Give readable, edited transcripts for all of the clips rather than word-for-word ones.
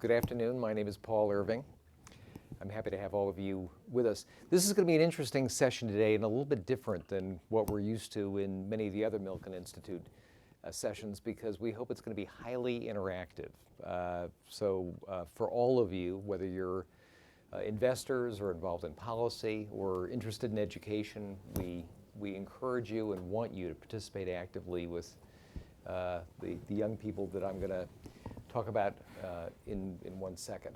Good afternoon. My name is Paul Irving. I'm happy to have all of you with us. This is going to be an interesting session today and a little bit different than what we're used to in many of the other Milken Institute sessions, because we hope it's going to be highly interactive. For all of you, whether you're investors or involved in policy or interested in education, we encourage you and want you to participate actively with the young people that I'm going to talk about in 1 second.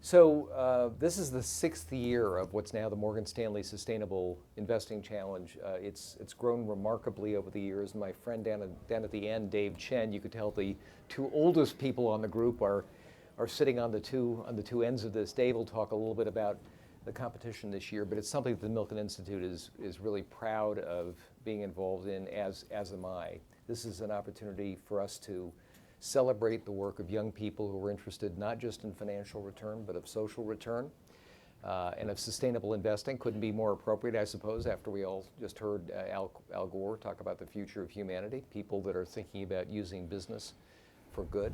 So this is the 6th year of what's now the Morgan Stanley Sustainable Investing Challenge. It's grown remarkably over the years. My friend down at the end, Dave Chen, you could tell the two oldest people on the group are sitting on the two ends of this. Dave will talk a little bit about the competition this year, but it's something that the Milken Institute is really proud of being involved in, as am I. This is an opportunity for us to celebrate the work of young people who are interested not just in financial return, but of social return and of sustainable investing. Couldn't be more appropriate, I suppose, after we all just heard Al Gore talk about the future of humanity, people that are thinking about using business for good.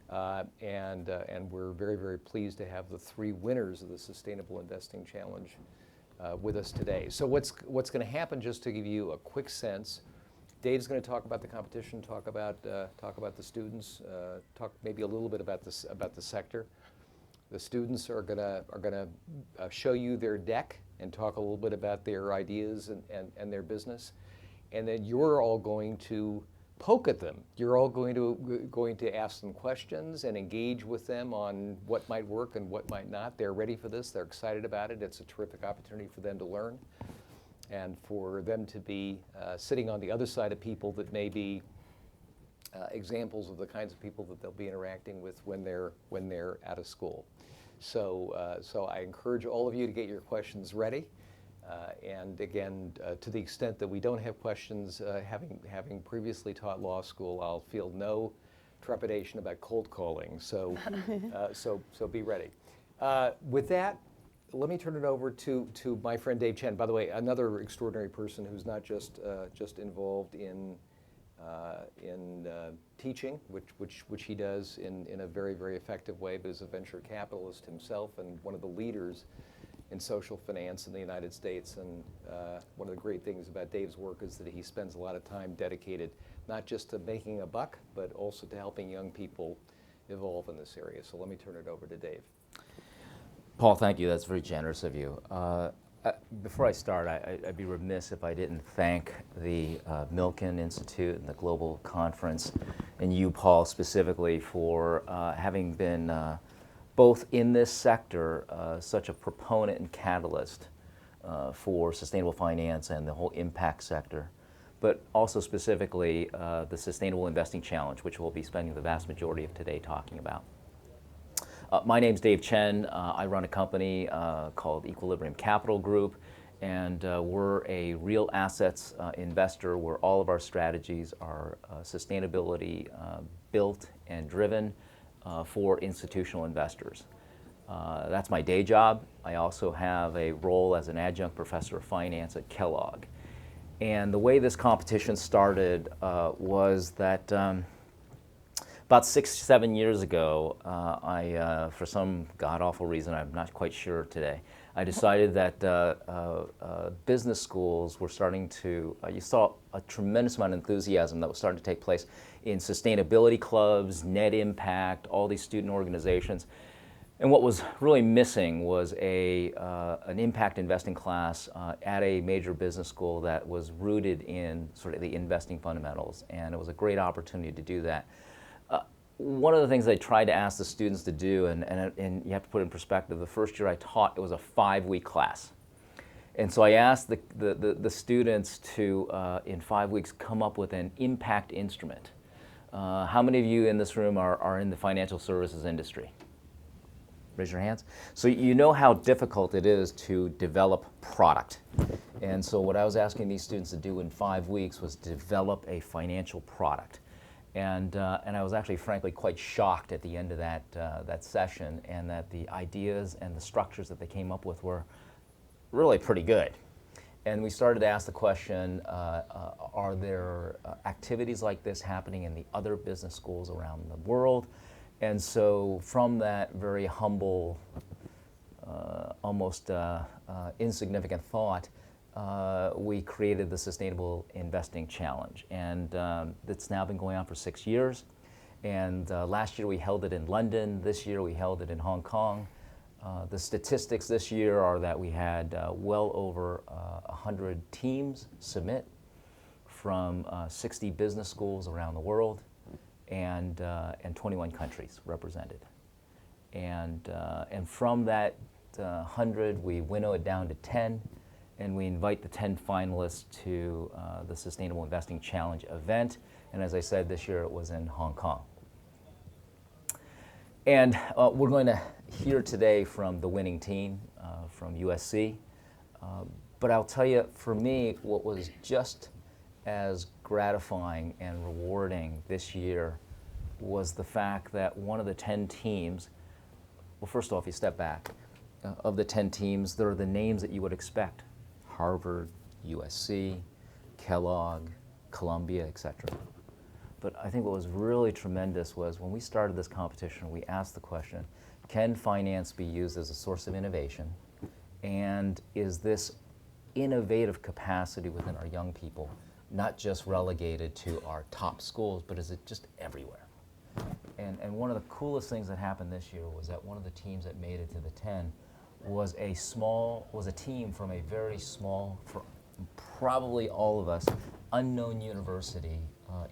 And we're very, very pleased to have the 3 winners of the Sustainable Investing Challenge with us today. So what's going to happen, just to give you a quick sense, Dave's going to talk about the competition, talk about the students, talk maybe a little bit about the sector. The students are going to show you their deck and talk a little bit about their ideas and their business, and then you're all going to poke at them. You're all going to ask them questions and engage with them on what might work and what might not. They're ready for this. They're excited about it. It's a terrific opportunity for them to learn, and for them to be sitting on the other side of people that may be examples of the kinds of people that they'll be interacting with when they're out of school. So I encourage all of you to get your questions ready. And again, to the extent that we don't have questions, having previously taught law school, I'll feel no trepidation about cold calling. So be ready. With that, let me turn it over to my friend Dave Chen. By the way, another extraordinary person who's not just involved in teaching, which he does in a very, very effective way, but is a venture capitalist himself and one of the leaders in social finance in the United States. And one of the great things about Dave's work is that he spends a lot of time dedicated not just to making a buck, but also to helping young people evolve in this area. So let me turn it over to Dave. Paul, thank you. That's very generous of you. Before I start, I'd be remiss if I didn't thank the Milken Institute and the Global Conference, and you, Paul, specifically for having been both in this sector such a proponent and catalyst for sustainable finance and the whole impact sector, but also specifically the Sustainable Investing Challenge, which we'll be spending the vast majority of today talking about. My name's Dave Chen. I run a company called Equilibrium Capital Group, and we're a real assets investor where all of our strategies are sustainability built and driven for institutional investors. That's my day job. I also have a role as an adjunct professor of finance at Kellogg. And the way this competition started was that about 6-7 years ago, I, for some god-awful reason, I'm not quite sure today, I decided that business schools were starting to, you saw a tremendous amount of enthusiasm that was starting to take place in sustainability clubs, net impact, all these student organizations. And what was really missing was an impact investing class at a major business school that was rooted in sort of the investing fundamentals. And it was a great opportunity to do that. One of the things I tried to ask the students to do, and you have to put it in perspective, the first year I taught, it was a 5-week class. And so I asked the students to, in 5 weeks, come up with an impact instrument. How many of you in this room are in the financial services industry? Raise your hands. So you know how difficult it is to develop product. And so what I was asking these students to do in 5 weeks was develop a financial product. And I was actually, frankly, quite shocked at the end of that session, and that the ideas and the structures that they came up with were really pretty good. And we started to ask the question, are there activities like this happening in the other business schools around the world? And so from that very humble, almost insignificant thought, we created the Sustainable Investing Challenge. And it's now been going on for 6 years. And last year we held it in London. This year we held it in Hong Kong. The statistics this year are that we had well over 100 teams submit from 60 business schools around the world and 21 countries represented. And from that 100, we winnow it down to 10, and we invite the 10 finalists to the Sustainable Investing Challenge event. And as I said, this year it was in Hong Kong. And we're going to hear today from the winning team from USC. But I'll tell you, for me, what was just as gratifying and rewarding this year was the fact that one of the 10 teams, well, first off, you step back, of the 10 teams, there are the names that you would expect: Harvard, USC, Kellogg, Columbia, etc. But I think what was really tremendous was when we started this competition, we asked the question, can finance be used as a source of innovation? And is this innovative capacity within our young people not just relegated to our top schools, but is it just everywhere? And one of the coolest things that happened this year was that one of the teams that made it to the 10 was a team from a very small, for probably all of us, unknown university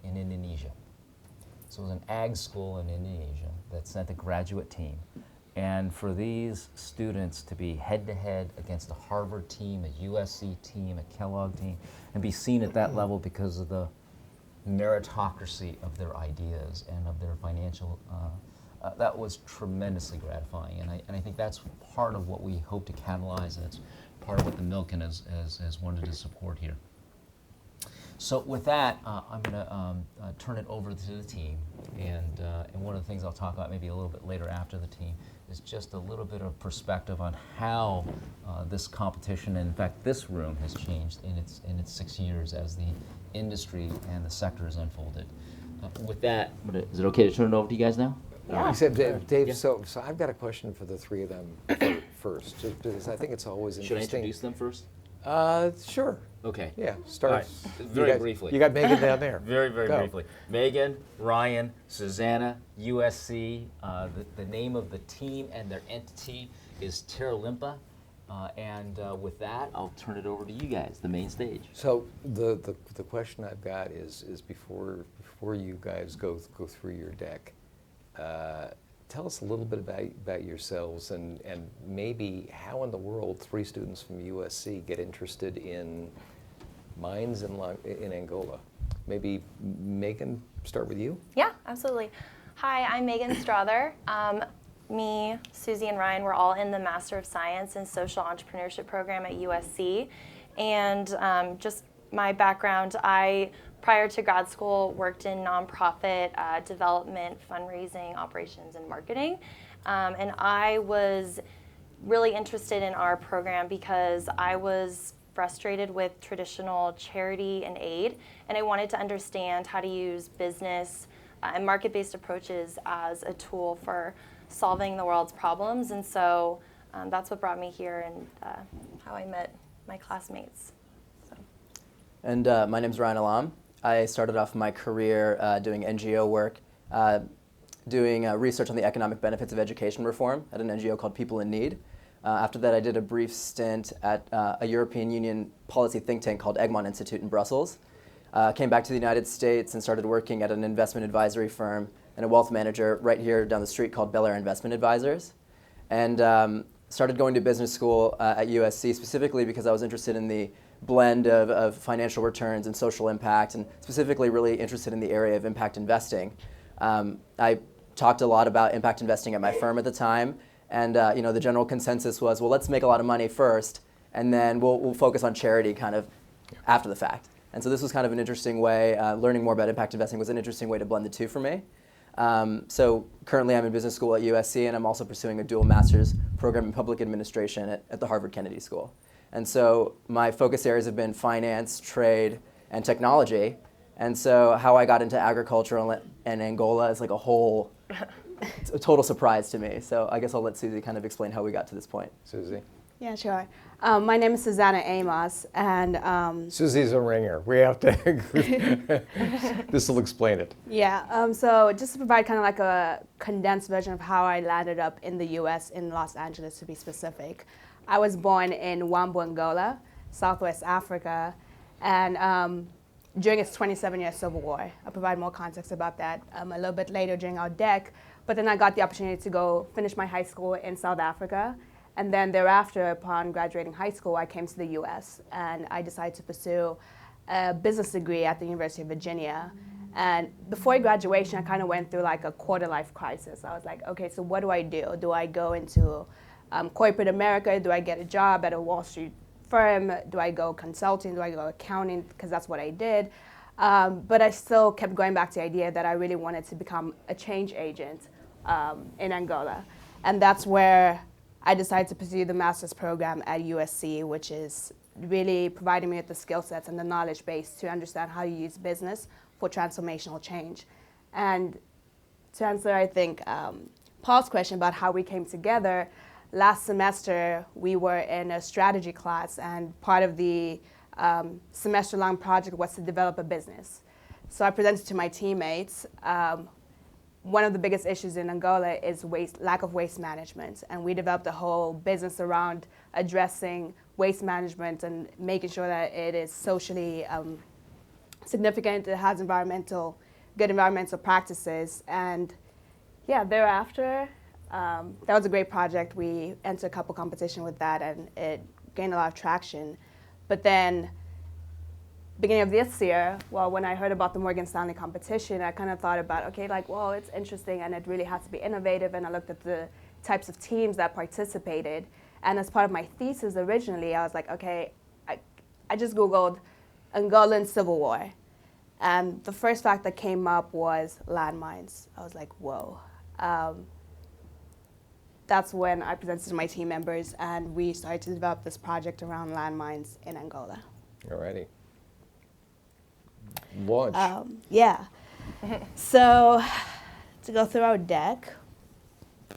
in Indonesia. So it was an ag school in Indonesia that sent a graduate team. And for these students to be head-to-head against a Harvard team, a USC team, a Kellogg team, and be seen at that level because of the meritocracy of their ideas and of their financial, that was tremendously gratifying. And I think that's part of what we hope to catalyze, and it's part of what the Milken has wanted to support here. So with that, I'm going to turn it over to the team, and one of the things I'll talk about maybe a little bit later after the team is just a little bit of perspective on how this competition, and in fact this room, has changed in its 6 years as the industry and the sector has unfolded. With that, is it okay to turn it over to you guys now? Yeah. Except Dave, yeah. So I've got a question for the three of them first, just because I think it's always interesting. Should I introduce them first? Sure. Okay. Yeah, start. Right. Very briefly. You got Megan down there. Very briefly. Megan, Ryan, Susanna, USC. The name of the team and their entity is Terralimpa. And with that, I'll turn it over to you guys, the main stage. So the question I've got is before you guys go through your deck, tell us a little bit about yourselves and maybe how in the world three students from USC get interested in mines in Angola. Maybe Megan, start with you. Yeah, absolutely. Hi, I'm Megan Strother. Me, Susie, and Ryan were all in the Master of Science in Social Entrepreneurship program at USC. And just my background, prior to grad school, worked in nonprofit development, fundraising, operations, and marketing. And I was really interested in our program because I was frustrated with traditional charity and aid, and I wanted to understand how to use business and market-based approaches as a tool for solving the world's problems. And so that's what brought me here and how I met my classmates. So. And my name's Ryan Alam. I started off my career doing NGO work, doing research on the economic benefits of education reform at an NGO called People in Need. After that, I did a brief stint at a European Union policy think tank called Milken Institute in Brussels. Came back to the United States and started working at an investment advisory firm and a wealth manager right here down the street called Bel Air Investment Advisors. And started going to business school at USC specifically because I was interested in the blend of financial returns and social impact, and specifically really interested in the area of impact investing. I talked a lot about impact investing at my firm at the time, and the general consensus was, well, let's make a lot of money first, and then we'll focus on charity kind of after the fact. And so this was kind of an interesting way, learning more about impact investing was an interesting way to blend the two for me. So currently I'm in business school at USC, and I'm also pursuing a dual master's program in public administration at the Harvard Kennedy School. And so my focus areas have been finance, trade, and technology. And so how I got into agriculture and Angola is like a whole a total surprise to me. So I guess I'll let Susie kind of explain how we got to this point. Susie? Yeah, sure. My name is Susanna Amos, and Susie's a ringer. We have to, this will explain it. yeah, so just to provide kind of like a condensed version of how I landed up in the U.S. in Los Angeles, to be specific. I was born in Wambo, Angola, Southwest Africa, and during its 27-year civil war. I'll provide more context about that a little bit later during our deck. But then I got the opportunity to go finish my high school in South Africa. And then thereafter, upon graduating high school, I came to the US and I decided to pursue a business degree at the University of Virginia. And before graduation, I kind of went through like a quarter-life crisis. I was like, okay, so what do I do? Do I go into corporate America? Do I get a job at a Wall Street firm? Do I go consulting? Do I go accounting? Because that's what I did. But I still kept going back to the idea that I really wanted to become a change agent in Angola. And that's where I decided to pursue the master's program at USC, which is really providing me with the skill sets and the knowledge base to understand how to use business for transformational change. And to answer, I think, Paul's question about how we came together, last semester we were in a strategy class, and part of the semester-long project was to develop a business. So I presented to my teammates. One of the biggest issues in Angola is lack of waste management, and we developed a whole business around addressing waste management and making sure that it is socially significant, it has good environmental practices. And yeah, thereafter, that was a great project. We entered a couple competition with that, and it gained a lot of traction. But then beginning of this year, well, when I heard about the Morgan Stanley competition, I kind of thought about, okay, like, well, it's interesting and it really has to be innovative. And I looked at the types of teams that participated. And as part of my thesis originally, I was like, okay, I just Googled Angolan Civil War. And the first fact that came up was landmines. I was like, whoa. That's when I presented to my team members, and we started to develop this project around landmines in Angola. Alrighty. Launch. Yeah. So to go through our deck.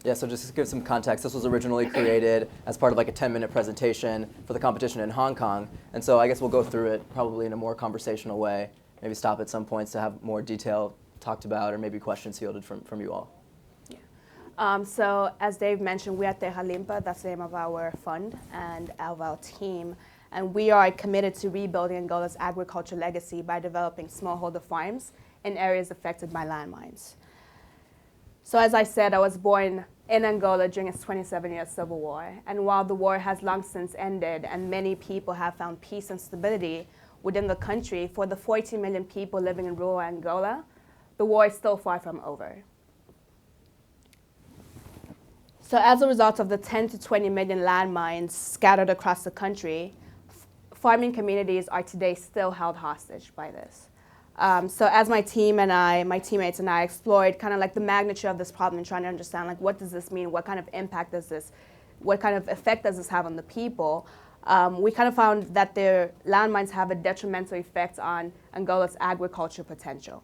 Yeah, so just to give some context, this was originally created as part of like a 10-minute presentation for the competition in Hong Kong. And so I guess we'll go through it probably in a more conversational way, maybe stop at some points to have more detail talked about, or maybe questions fielded from you all. Yeah. So as Dave mentioned, we at Terra Limpa, that's the name of our fund and of our team. And we are committed to rebuilding Angola's agriculture legacy by developing smallholder farms in areas affected by landmines. So as I said, I was born in Angola during its 27-year civil war. And while the war has long since ended and many people have found peace and stability within the country, for the 40 million people living in rural Angola, the war is still far from over. So as a result of the 10 to 20 million landmines scattered across the country, farming communities are today still held hostage by this. So as my teammates and I explored kind of like the magnitude of this problem and trying to understand like what does this mean, what kind of impact does this, what kind of effect does this have on the people, we kind of found that their landmines have a detrimental effect on Angola's agriculture potential.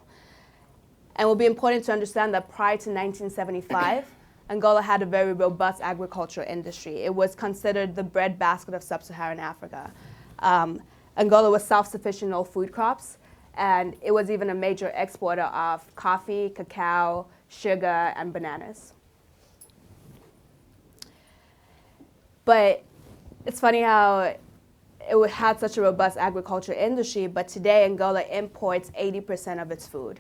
And it will be important to understand that prior to 1975, Angola had a very robust agricultural industry. It was considered the breadbasket of sub-Saharan Africa. Angola was self-sufficient in all food crops, and it was even a major exporter of coffee, cacao, sugar, and bananas. But it's funny how it had such a robust agricultural industry, but today Angola imports 80% of its food.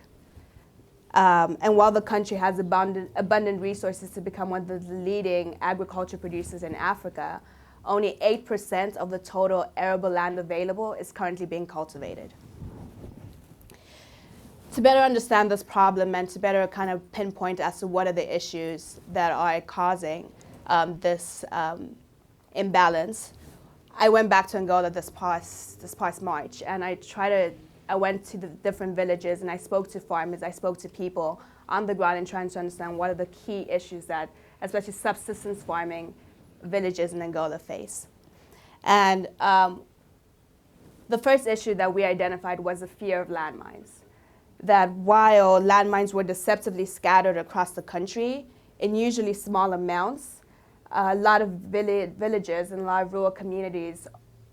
And while the country has abundant resources to become one of the leading agriculture producers in Africa, only 8% of the total arable land available is currently being cultivated. To better understand this problem and to better kind of pinpoint as to what are the issues that are causing this imbalance, I went back to Angola this past March, and I went to the different villages and I spoke to farmers, I spoke to people on the ground and trying to understand what are the key issues that, especially subsistence farming villages in Angola face. And the first issue that we identified was the fear of landmines. that while landmines were deceptively scattered across the country in usually small amounts, a lot of villages and a lot of rural communities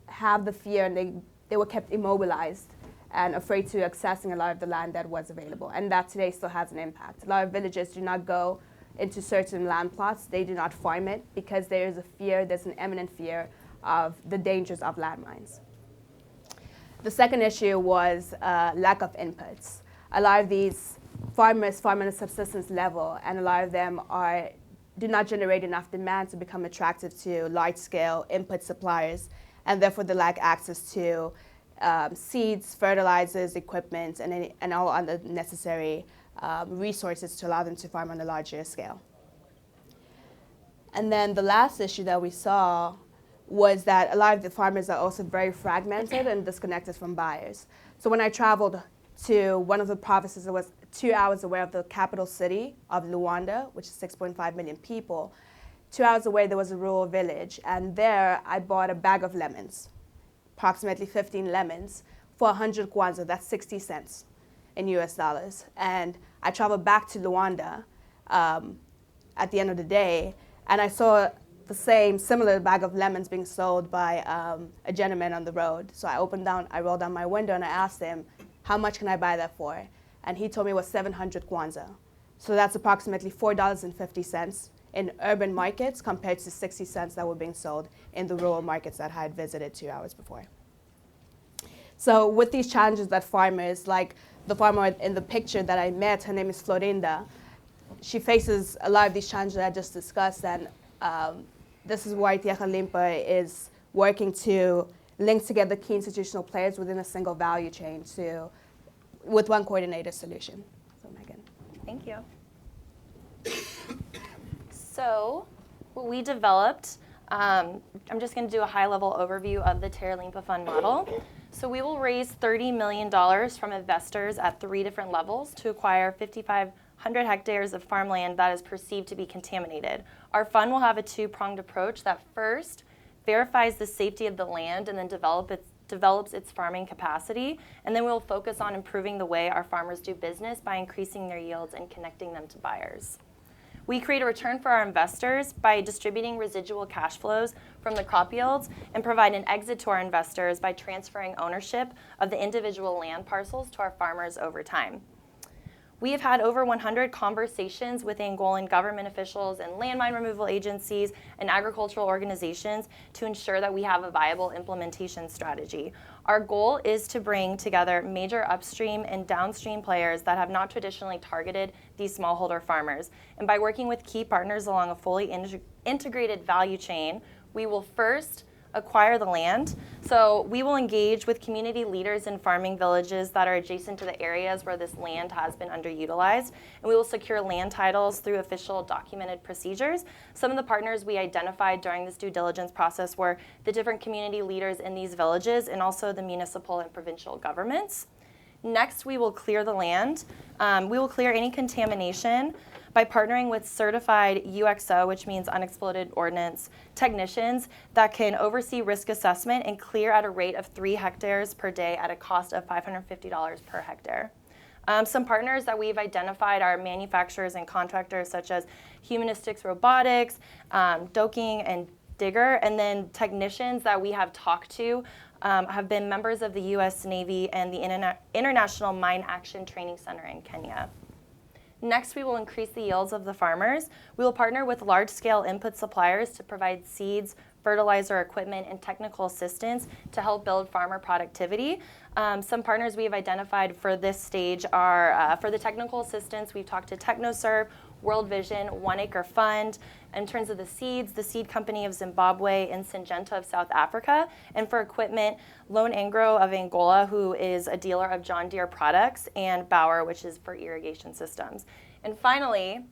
have the fear, and they were kept immobilized and afraid to accessing a lot of the land that was available. And that today still has an impact. A lot of villages do not go into certain land plots. They do not farm it because there is a fear, there's an imminent fear of the dangers of landmines. The second issue was lack of inputs. A lot of these farmers farm on a subsistence level, and a lot of them do not generate enough demand to become attractive to large-scale input suppliers, and therefore they lack access to seeds, fertilizers, equipment, and all other necessary resources to allow them to farm on a larger scale. And then the last issue that we saw was that a lot of the farmers are also very fragmented and disconnected from buyers. So when I traveled to one of the provinces that was 2 hours away of the capital city of Luanda, which is 6.5 million people, 2 hours away there was a rural village, and there I bought a bag of lemons, approximately 15 lemons, for 100 kwanza, that's 60 cents in US dollars. And I traveled back to Luanda at the end of the day, and I saw the same similar bag of lemons being sold by a gentleman on the road. So I rolled down my window and I asked him, how much can I buy that for? And he told me it was 700 kwanza. So that's approximately $4.50 in urban markets compared to 60 cents that were being sold in the rural markets that I had visited 2 hours before. So with these challenges that farmers, like the farmer in the picture that I met, her name is Florinda, she faces a lot of these challenges that I just discussed, and this is why Tierra Limpa is working to link together key institutional players within a single value chain with one coordinated solution. So Megan. Thank you. So what we developed, I'm just going to do a high-level overview of the Tierra Limpa Fund model. So we will raise $30 million from investors at 3 different levels to acquire 5,500 hectares of farmland that is perceived to be contaminated. Our fund will have a 2-pronged approach that first verifies the safety of the land and then develops its farming capacity, and then we'll focus on improving the way our farmers do business by increasing their yields and connecting them to buyers. We create a return for our investors by distributing residual cash flows from the crop yields and provide an exit to our investors by transferring ownership of the individual land parcels to our farmers over time. We have had over 100 conversations with Angolan government officials and landmine removal agencies and agricultural organizations to ensure that we have a viable implementation strategy. Our goal is to bring together major upstream and downstream players that have not traditionally targeted these smallholder farmers. And by working with key partners along a fully integrated value chain, we will first acquire the land. So we will engage with community leaders in farming villages that are adjacent to the areas where this land has been underutilized, and we will secure land titles through official documented procedures. Some of the partners we identified during this due diligence process were the different community leaders in these villages and also the municipal and provincial governments. Next, we will clear the land. We will clear any contamination by partnering with certified UXO, which means unexploded ordnance, technicians that can oversee risk assessment and clear at a rate of 3 hectares per day at a cost of $550 per hectare. Some partners that we've identified are manufacturers and contractors such as Humanistics Robotics, Doking and Digger, and then technicians that we have talked to have been members of the U.S. Navy and the International Mine Action Training Center in Kenya. Next, we will increase the yields of the farmers. We will partner with large-scale input suppliers to provide seeds, fertilizer, equipment, and technical assistance to help build farmer productivity. Some partners we have identified for this stage are, for the technical assistance, we've talked to TechnoServe, World Vision, 1 Acre Fund. In terms of the seeds, the Seed Company of Zimbabwe and Syngenta of South Africa. And for equipment, Lone Angro of Angola, who is a dealer of John Deere products, and Bauer, which is for irrigation systems. And finally,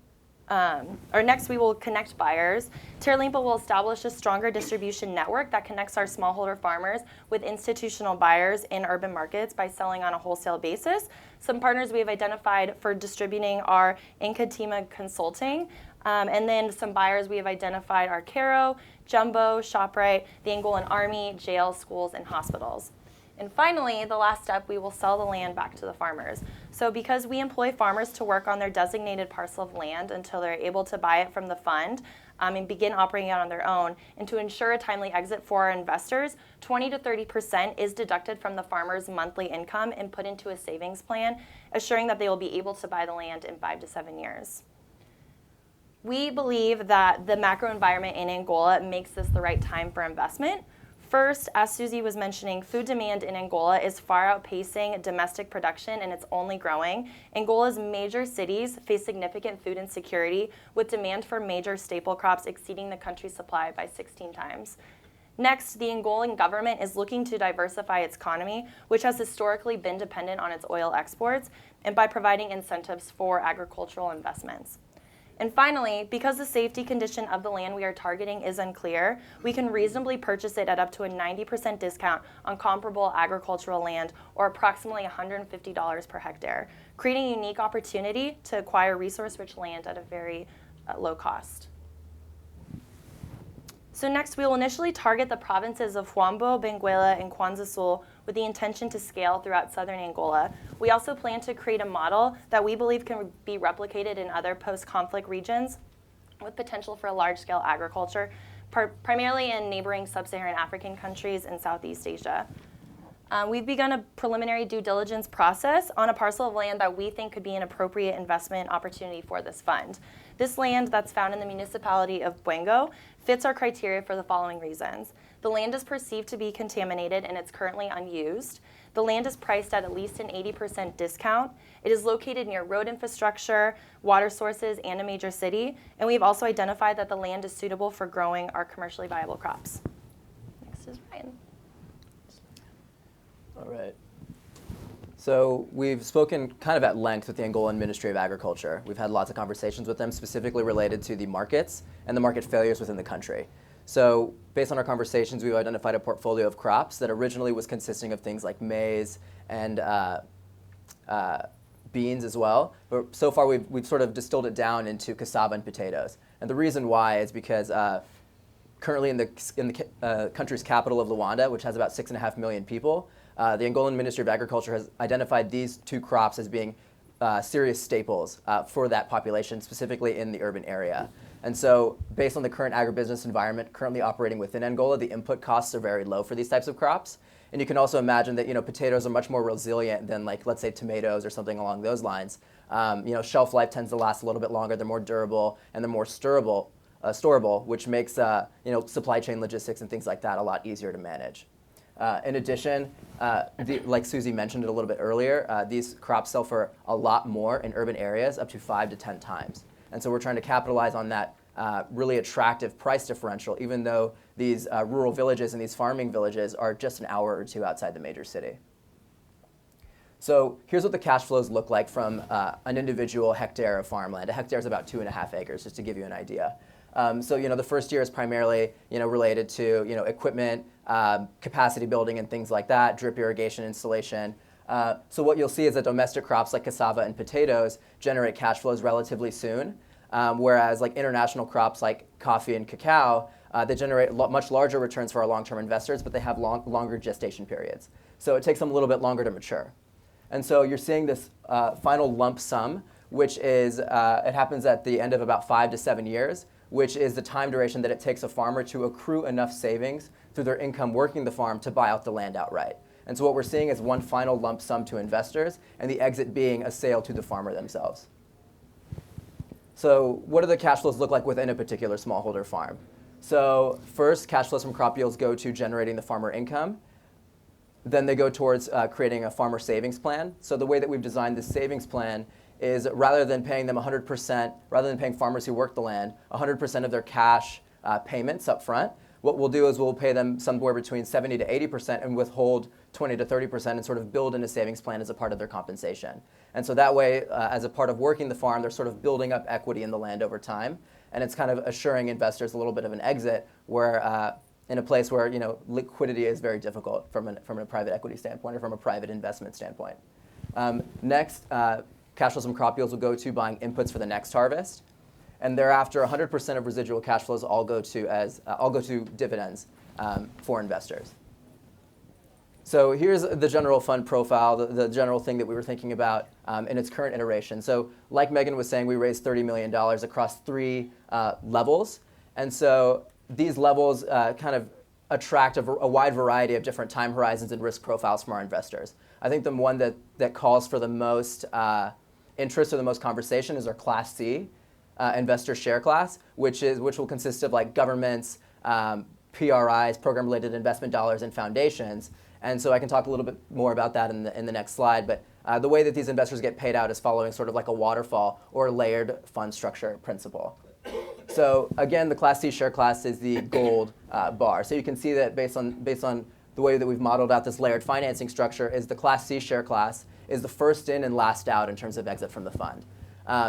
next we will connect buyers. Tierra Limpa will establish a stronger distribution network that connects our smallholder farmers with institutional buyers in urban markets by selling on a wholesale basis. Some partners we have identified for distributing are Incatima Consulting, and then some buyers we have identified are Caro, Jumbo, ShopRite, the Angolan Army, jails, schools, and hospitals. And finally, the last step, we will sell the land back to the farmers. So because we employ farmers to work on their designated parcel of land until they're able to buy it from the fund and begin operating it on their own, and to ensure a timely exit for our investors, 20 to 30% is deducted from the farmer's monthly income and put into a savings plan, assuring that they will be able to buy the land in 5 to 7 years. We believe that the macro environment in Angola makes this the right time for investment. First, as Susie was mentioning, food demand in Angola is far outpacing domestic production, and it's only growing. Angola's major cities face significant food insecurity, with demand for major staple crops exceeding the country's supply by 16 times. Next, the Angolan government is looking to diversify its economy, which has historically been dependent on its oil exports, and by providing incentives for agricultural investments. And finally, because the safety condition of the land we are targeting is unclear, we can reasonably purchase it at up to a 90% discount on comparable agricultural land, or approximately $150 per hectare, creating a unique opportunity to acquire resource-rich land at a very low cost. So next, we will initially target the provinces of Huambo, Benguela, and Kwanza Sul with the intention to scale throughout southern Angola. We also plan to create a model that we believe can be replicated in other post-conflict regions with potential for large-scale agriculture, primarily in neighboring sub-Saharan African countries and Southeast Asia. We've begun a preliminary due diligence process on a parcel of land that we think could be an appropriate investment opportunity for this fund. This land that's found in the municipality of Buengo fits our criteria for the following reasons. The land is perceived to be contaminated and it's currently unused. The land is priced at least an 80% discount. It is located near road infrastructure, water sources, and a major city. And we've also identified that the land is suitable for growing our commercially viable crops. Next is Ryan. All right. So we've spoken kind of at length with the Angolan Ministry of Agriculture. We've had lots of conversations with them specifically related to the markets and the market failures within the country. So based on our conversations, we've identified a portfolio of crops that originally was consisting of things like maize and beans as well. But so far, we've sort of distilled it down into cassava and potatoes. And the reason why is because currently in the country's capital of Luanda, which has about 6.5 million people, the Angolan Ministry of Agriculture has identified these two crops as being serious staples for that population, specifically in the urban area. And so based on the current agribusiness environment currently operating within Angola, the input costs are very low for these types of crops. And you can also imagine that potatoes are much more resilient than, like, let's say tomatoes or something along those lines. Shelf life tends to last a little bit longer. They're more durable and they're more storable, which makes supply chain logistics and things like that a lot easier to manage. In addition, like Susie mentioned it a little bit earlier, these crops sell for a lot more in urban areas, up to 5 to 10 times. And so we're trying to capitalize on that really attractive price differential, even though these rural villages and these farming villages are just an hour or two outside the major city. So here's what the cash flows look like from an individual hectare of farmland. A hectare is about 2.5 acres, just to give you an idea. So the first year is primarily related to equipment, capacity building, and things like that, drip irrigation installation. So what you'll see is that domestic crops like cassava and potatoes generate cash flows relatively soon, whereas like international crops like coffee and cacao, they generate much larger returns for our long-term investors, but they have longer gestation periods. So it takes them a little bit longer to mature. And so you're seeing this final lump sum, which is, it happens at the end of about 5 to 7 years, which is the time duration that it takes a farmer to accrue enough savings through their income working the farm to buy out the land outright. And so what we're seeing is one final lump sum to investors, and the exit being a sale to the farmer themselves. So what do the cash flows look like within a particular smallholder farm? So first, cash flows from crop yields go to generating the farmer income. Then they go towards creating a farmer savings plan. So the way that we've designed this savings plan is rather than paying them 100%, rather than paying farmers who work the land 100% of their cash payments up front, what we'll do is we'll pay them somewhere between 70 to 80% and withhold 20 to 30% and sort of build in a savings plan as a part of their compensation. And so that way, as a part of working the farm, they're sort of building up equity in the land over time. And it's kind of assuring investors a little bit of an exit where in a place where liquidity is very difficult from a private equity standpoint or from a private investment standpoint. Next, cash flows from crop yields will go to buying inputs for the next harvest. And thereafter, 100% of residual cash flows all go to dividends for investors. So here's the general fund profile, the general thing that we were thinking about in its current iteration. So like Megan was saying, we raised $30 million across 3 levels. And so these levels kind of attract a wide variety of different time horizons and risk profiles from our investors. I think the one that calls for the most interest or the most conversation is our Class C investor share class, which will consist of like governments, PRIs, program-related investment dollars, and foundations. And so I can talk a little bit more about that in the next slide. But the way that these investors get paid out is following sort of like a waterfall or layered fund structure principle. So again, the Class C share class is the gold bar. So you can see that based on the way that we've modeled out this layered financing structure, is the Class C share class is the first in and last out in terms of exit from the fund.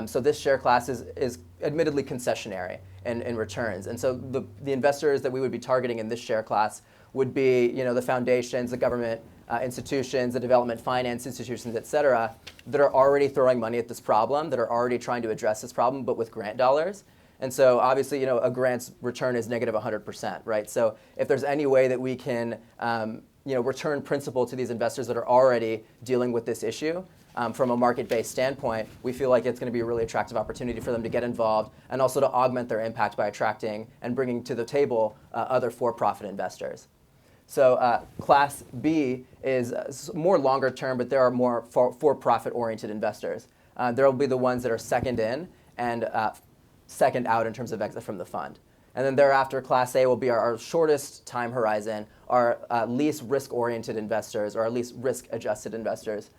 So this share class is admittedly concessionary in returns. And so the investors that we would be targeting in this share class would be the foundations, the government institutions, the development finance institutions, et cetera, that are already throwing money at this problem, that are already trying to address this problem, but with grant dollars. And so obviously, a grant's return is negative 100%, right? So if there's any way that we can return principal to these investors that are already dealing with this issue, from a market-based standpoint, we feel like it's going to be a really attractive opportunity for them to get involved and also to augment their impact by attracting and bringing to the table other for-profit investors. So Class B is more longer term, but there are more for-profit oriented investors. There will be the ones that are second in and second out in terms of exit from the fund. And then thereafter, Class A will be our shortest time horizon, our least risk-oriented investors, or our least risk-adjusted investors.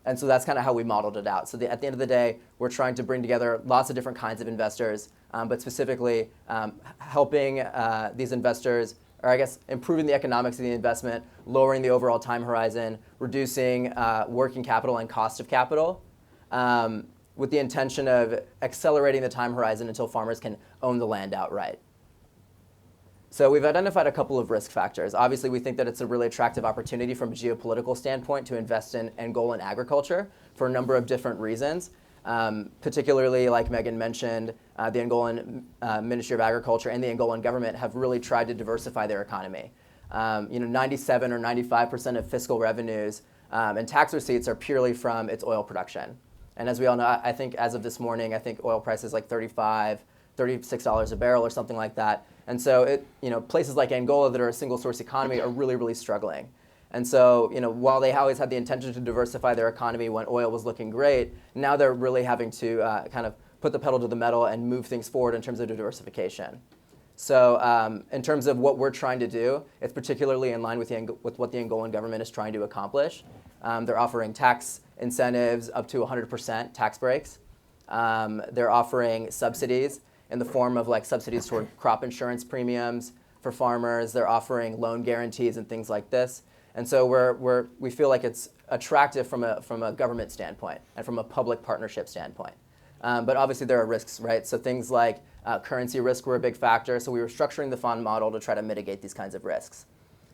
And so that's kind of how we modeled it out. So at the end of the day, we're trying to bring together lots of different kinds of investors, but specifically helping these investors, or I guess improving the economics of the investment, lowering the overall time horizon, reducing working capital and cost of capital, with the intention of accelerating the time horizon until farmers can own the land outright. So we've identified a couple of risk factors. Obviously, we think that it's a really attractive opportunity from a geopolitical standpoint to invest in Angolan agriculture for a number of different reasons. Particularly, like Megan mentioned, the Angolan Ministry of Agriculture and the Angolan government have really tried to diversify their economy. 97 or 95% of fiscal revenues and tax receipts are purely from its oil production. And as we all know, I think as of this morning, I think oil price is like $35, $36 a barrel or something like that. And so places like Angola that are a single source economy are really, really struggling. And so while they always had the intention to diversify their economy when oil was looking great, now they're really having to kind of put the pedal to the metal and move things forward in terms of diversification. So in terms of what we're trying to do, it's particularly in line with what the Angolan government is trying to accomplish. They're offering tax incentives up to 100% tax breaks. They're offering subsidies in the form of like subsidies toward crop insurance premiums for farmers. They're offering loan guarantees and things like this. And so we feel like it's attractive from a government standpoint and from a public partnership standpoint. But obviously there are risks, right? So things like currency risk were a big factor. So we were structuring the fund model to try to mitigate these kinds of risks.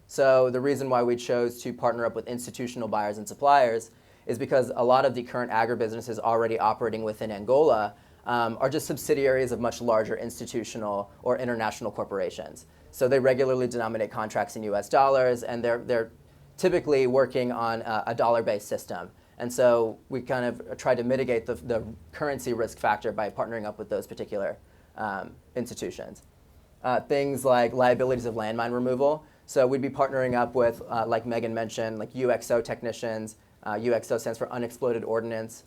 So the reason why we chose to partner up with institutional buyers and suppliers is because a lot of the current agribusinesses already operating within Angola are just subsidiaries of much larger institutional or international corporations. So they regularly denominate contracts in US dollars, and they're typically working on a dollar-based system. And so we kind of tried to mitigate the currency risk factor by partnering up with those particular institutions. Things like liabilities of landmine removal. So we'd be partnering up with, like Megan mentioned, like UXO technicians. UXO stands for unexploded ordnance.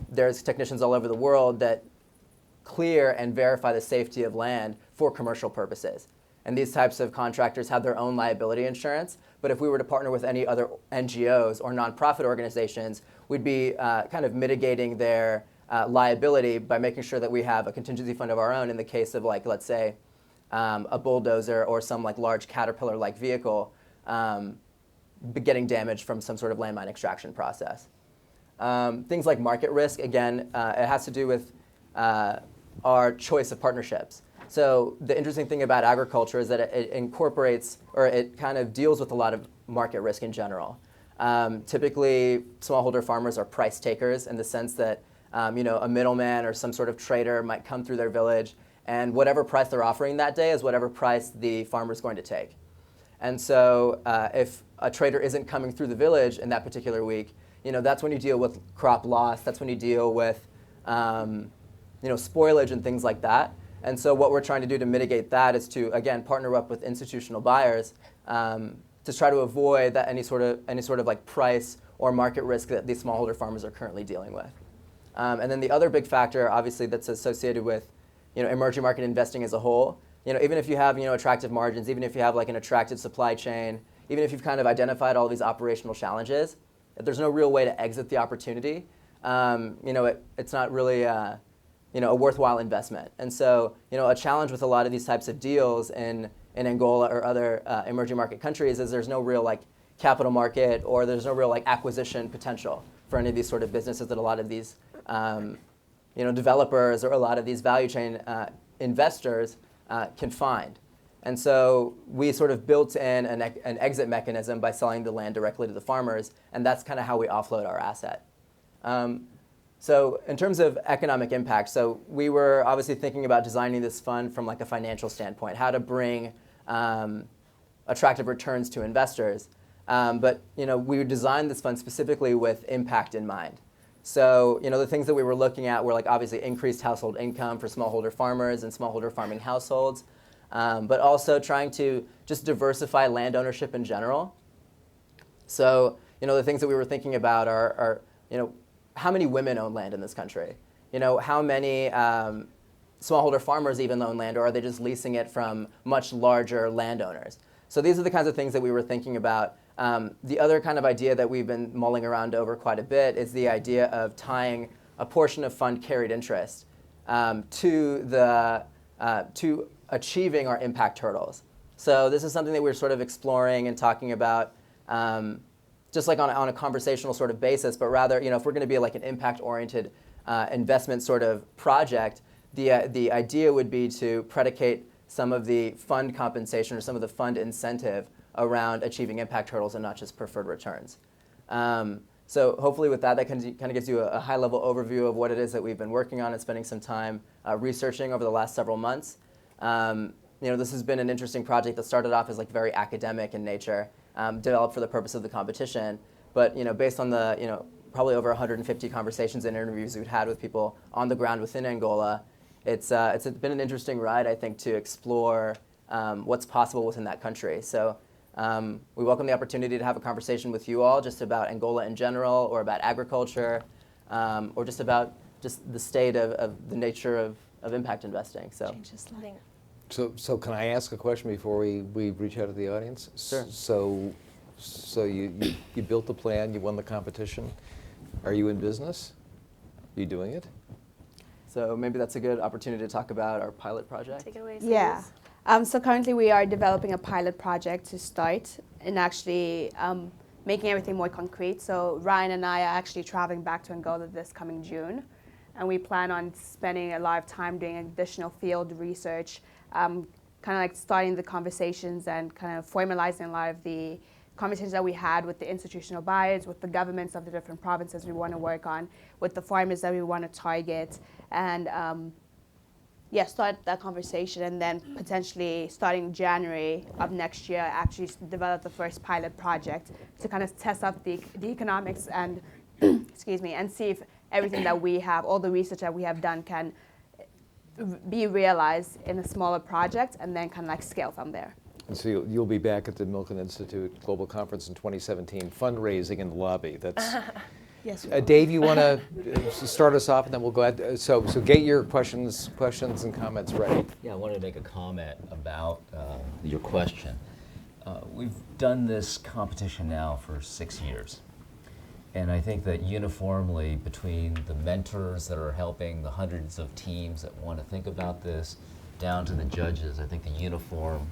There's technicians all over the world that clear and verify the safety of land for commercial purposes. And these types of contractors have their own liability insurance. But if we were to partner with any other NGOs or nonprofit organizations, we'd be kind of mitigating their liability by making sure that we have a contingency fund of our own in the case of, like, let's say, a bulldozer or some like large Caterpillar-like vehicle getting damaged from some sort of landmine extraction process. Things like market risk, again, it has to do with our choice of partnerships. So the interesting thing about agriculture is that it incorporates, or it kind of deals with a lot of market risk in general. Typically, smallholder farmers are price takers in the sense that a middleman or some sort of trader might come through their village, and whatever price they're offering that day is whatever price the farmer is going to take. And so if a trader isn't coming through the village in that particular week, that's when you deal with crop loss. That's when you deal with spoilage and things like that. And so what we're trying to do to mitigate that is to, again, partner up with institutional buyers to try to avoid that any sort of like price or market risk that these smallholder farmers are currently dealing with. And then the other big factor, obviously, that's associated with emerging market investing as a whole. Even if you have attractive margins, even if you have like an attractive supply chain, even if you've kind of identified all these operational challenges, if there's no real way to exit the opportunity, it's not really a worthwhile investment. And so a challenge with a lot of these types of deals in Angola or other emerging market countries is there's no real like capital market, or there's no real like acquisition potential for any of these sort of businesses that a lot of these developers or a lot of these value chain investors can find. And so we sort of built in an exit mechanism by selling the land directly to the farmers, and that's kind of how we offload our asset. So in terms of economic impact, so we were obviously thinking about designing this fund from like a financial standpoint, how to bring attractive returns to investors. But we designed this fund specifically with impact in mind. So the things that we were looking at were like obviously increased household income for smallholder farmers and smallholder farming households, but also trying to just diversify land ownership in general. So the things that we were thinking about are how many women own land in this country? How many smallholder farmers even own land, or are they just leasing it from much larger landowners? So these are the kinds of things that we were thinking about. The other kind of idea that we've been mulling around over quite a bit is the idea of tying a portion of fund carried interest to achieving our impact hurdles. So this is something that we're sort of exploring and talking about just like on a conversational sort of basis, but rather, if we're going to be like an impact-oriented investment sort of project, the idea would be to predicate some of the fund compensation or some of the fund incentive around achieving impact hurdles and not just preferred returns. So hopefully with that kind of gives you a high-level overview of what it is that we've been working on and spending some time researching over the last several months. This has been an interesting project that started off as like very academic in nature, developed for the purpose of the competition. But based on the probably over 150 conversations and interviews we've had with people on the ground within Angola, it's been an interesting ride, I think, to explore what's possible within that country. So we welcome the opportunity to have a conversation with you all just about Angola in general, or about agriculture, or just about the state of the nature of impact investing. So. Change the slide. So can I ask a question before we reach out to the audience? Sure. So you built the plan, you won the competition. Are you in business? Are you doing it? So maybe that's a good opportunity to talk about our pilot project. Take it away, Yeah. Suze. So currently we are developing a pilot project to start and actually making everything more concrete. So Ryan and I are actually traveling back to Angola this coming June. And we plan on spending a lot of time doing additional field research, kind of like starting the conversations and kind of formalizing a lot of the conversations that we had with the institutional buyers, with the governments of the different provinces we want to work on, with the farmers that we want to target, and start that conversation, and then potentially starting January of next year, actually develop the first pilot project to kind of test out the economics and excuse me, and see if everything that we have, all the research that we have done, can be realized in a smaller project, and then kind of like scale from there. And so you'll be back at the Milken Institute Global Conference in 2017, fundraising in the lobby. That's Yes. Dave, you want to start us off, and then we'll go ahead. So get your questions and comments ready. Yeah, I wanted to make a comment about your question. We've done this competition now for 6 years. And I think that uniformly between the mentors that are helping the hundreds of teams that want to think about this, down to the judges, I think the uniform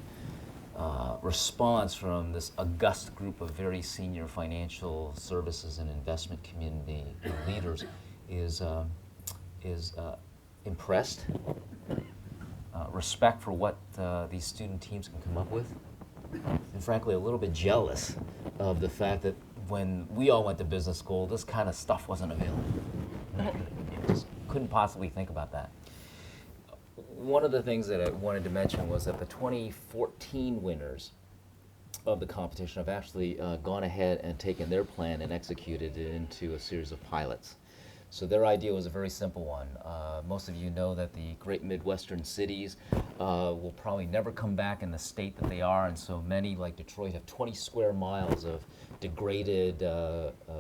response from this august group of very senior financial services and investment community leaders is impressed, respect for what these student teams can come up with, and frankly a little bit jealous of the fact that when we all went to business school, this kind of stuff wasn't available. Just couldn't possibly think about that. One of the things that I wanted to mention was that the 2014 winners of the competition have actually gone ahead and taken their plan and executed it into a series of pilots. So their idea was a very simple one. Most of you know that the great Midwestern cities will probably never come back in the state that they are, and so many, like Detroit, have 20 square miles of degraded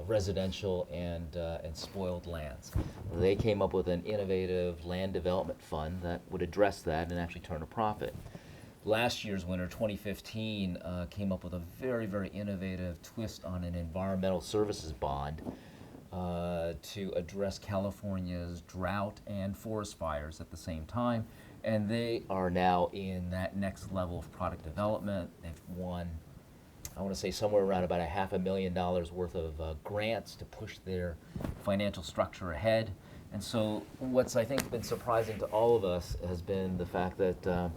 residential and spoiled lands. They came up with an innovative land development fund that would address that and actually turn a profit. Last year's winner, 2015, came up with a very, very innovative twist on an environmental services bond to address California's drought and forest fires at the same time. And they are now in that next level of product development. They've won, I want to say, somewhere around about $500,000 worth of grants to push their financial structure ahead. And so what's, I think, been surprising to all of us has been the fact that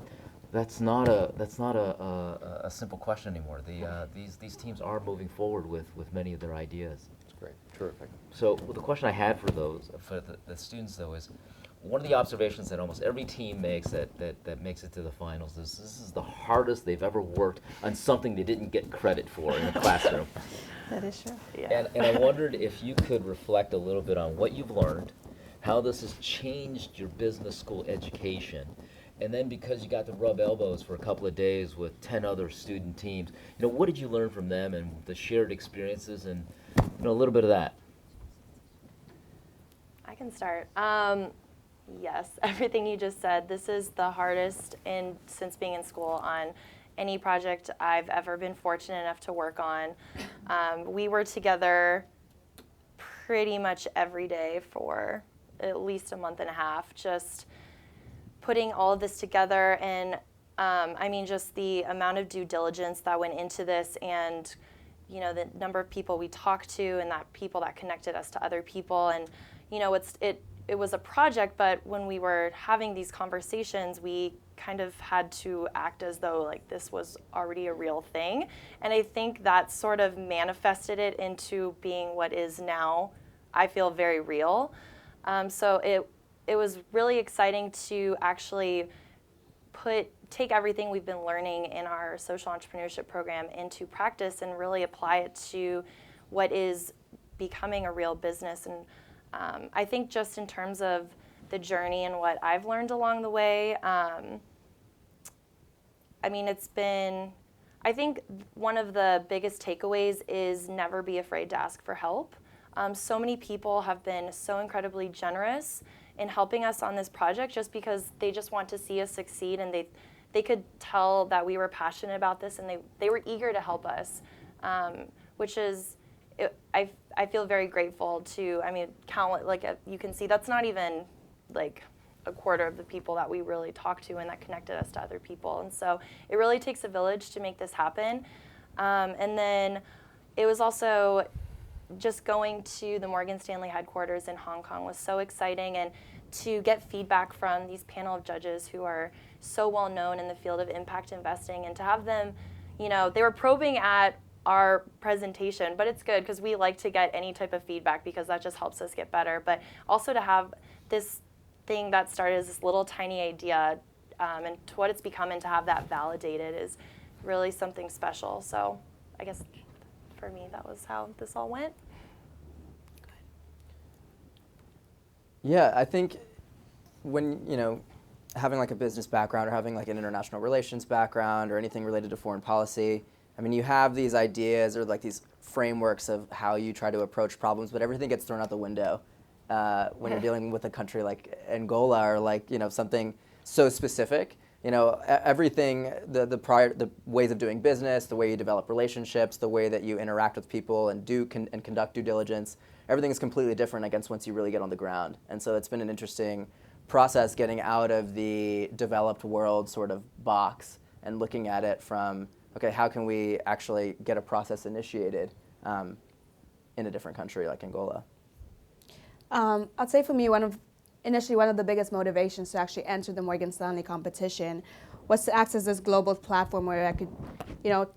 that's not a simple question anymore. These teams are moving forward with many of their ideas. That's great. Terrific. So the question I had for the students, though, is one of the observations that almost every team makes that makes it to the finals is this is the hardest they've ever worked on something they didn't get credit for in the classroom. That is true. Yeah. And I wondered if you could reflect a little bit on what you've learned, how this has changed your business school education, and then because you got to rub elbows for a couple of days with 10 other student teams, what did you learn from them and the shared experiences and a little bit of that? I can start. Yes, everything you just said. This is the hardest since being in school on any project I've ever been fortunate enough to work on. We were together pretty much every day for at least a month and a half, just putting all of this together. And I mean, just the amount of due diligence that went into this, and the number of people we talked to, and that people that connected us to other people. And it was a project, but when we were having these conversations, we kind of had to act as though like this was already a real thing. And I think that sort of manifested it into being what is now, I feel, very real. So it was really exciting to actually take everything we've been learning in our social entrepreneurship program into practice and really apply it to what is becoming a real business. And I think just in terms of the journey and what I've learned along the way, I mean, I think one of the biggest takeaways is never be afraid to ask for help. So many people have been so incredibly generous in helping us on this project just because they just want to see us succeed, and they could tell that we were passionate about this, and they were eager to help us, which is, I feel very grateful to, I mean, you can see that's not even like a quarter of the people that we really talked to and that connected us to other people. And so it really takes a village to make this happen. And then it was also just going to the Morgan Stanley headquarters in Hong Kong was so exciting, and to get feedback from these panel of judges who are so well known in the field of impact investing, and to have them, they were probing at our presentation, but it's good because we like to get any type of feedback because that just helps us get better. But also to have this thing that started as this little tiny idea and to what it's become, and to have that validated is really something special. So I guess for me, that was how this all went. Yeah, I think when, having like a business background or having like an international relations background or anything related to foreign policy, I mean, you have these ideas or like these frameworks of how you try to approach problems, but everything gets thrown out the window when you're dealing with a country like Angola or like, something so specific. Everything, the ways of doing business, the way you develop relationships, the way that you interact with people and conduct due diligence, everything is completely different against once you really get on the ground. And so it's been an interesting process getting out of the developed world sort of box and looking at it from, okay, how can we actually get a process initiated in a different country like Angola? I'd say for me, initially one of the biggest motivations to actually enter the Morgan Stanley competition was to access this global platform where I could,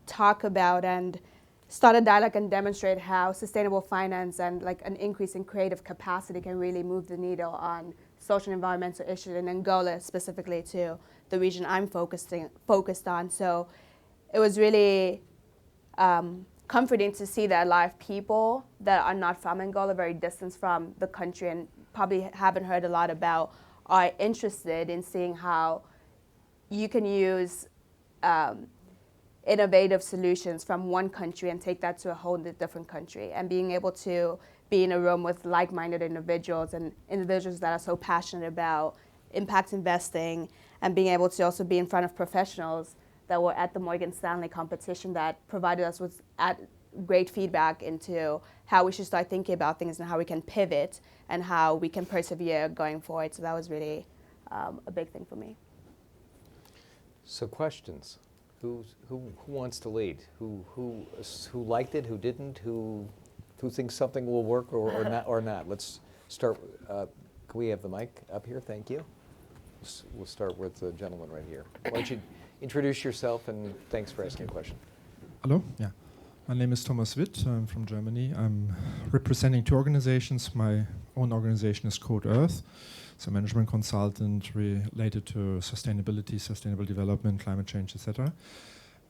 talk about and start a dialogue and demonstrate how sustainable finance and like an increase in creative capacity can really move the needle on social and environmental issues in Angola, specifically to the region I'm focused on. So it was really comforting to see that a lot of people that are not from Angola, very distant from the country and probably haven't heard a lot about, are interested in seeing how you can use innovative solutions from one country and take that to a whole different country, and being able to be in a room with like-minded individuals and individuals that are so passionate about impact investing, and being able to also be in front of professionals that were at the Morgan Stanley competition that provided us with great feedback into how we should start thinking about things and how we can pivot and how we can persevere going forward. So that was really a big thing for me. So questions. Who wants to lead? Who liked it? Who didn't? Who thinks something will work or not? Let's start. Can we have the mic up here? Thank you. We'll start with the gentleman right here. Why don't you introduce yourself, and thanks for asking a question. Hello. Yeah. My name is Thomas Witt. I'm from Germany. I'm representing two organizations. My own organization is Code Earth. It's a management consultant related to sustainability, sustainable development, climate change, etc.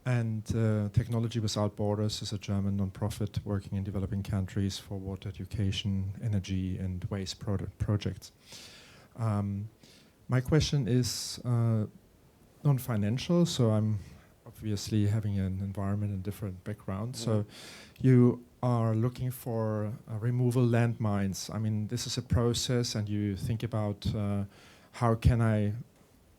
And Technology Without Borders is a German nonprofit working in developing countries for water, education, energy, and waste projects. My question is non-financial, so I'm obviously having an environment and different background. Mm-hmm. So you are looking for removal landmines. I mean, this is a process, and you think about how can I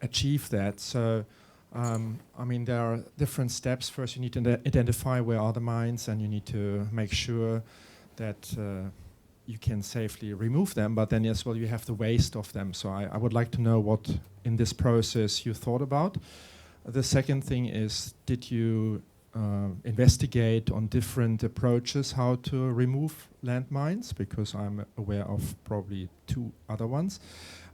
achieve that. So, I mean, there are different steps. First, you need to identify where are the mines, and you need to make sure that you can safely remove them, but then as well you have the waste of them. So I would like to know what in this process you thought about. The second thing is, did you investigate on different approaches how to remove landmines? Because I'm aware of probably 2 other ones.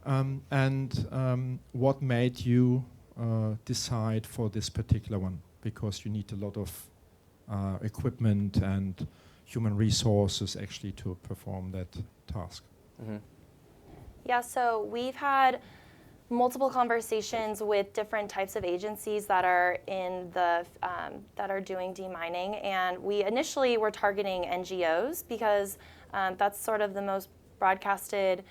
And what made you decide for this particular one? Because you need a lot of equipment and human resources actually to perform that task. Mm-hmm. Yeah, so we've had multiple conversations with different types of agencies that are in the that are doing demining, and we initially were targeting NGOs because that's sort of the most broadcasted,